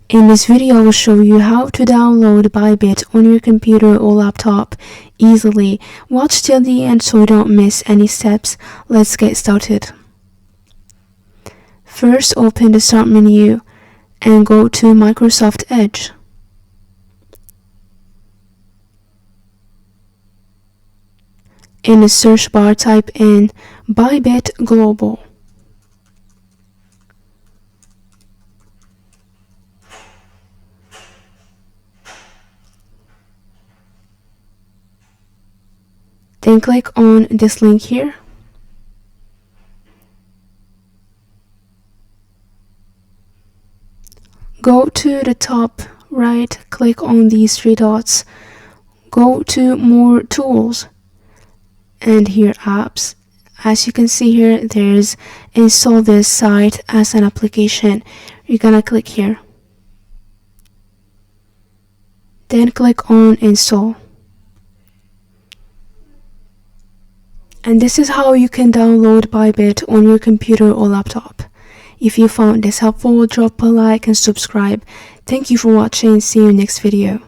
In this video, I will show you how to download Bybit on your computer or laptop easily. Watch till the end so you don't miss any steps. Let's get started. First, open the Start menu and go to Microsoft Edge. In the search bar, type in Bybit Global. Then click on this link here. Go to the top right, click on these three dots, go to More Tools, and here Apps. As you can see here, there's Install this site as an application. You're gonna click here. Then click on Install. And this is how you can download Bybit on your computer or laptop. If you found this helpful, drop a like and subscribe. Thank you for watching. See you next video.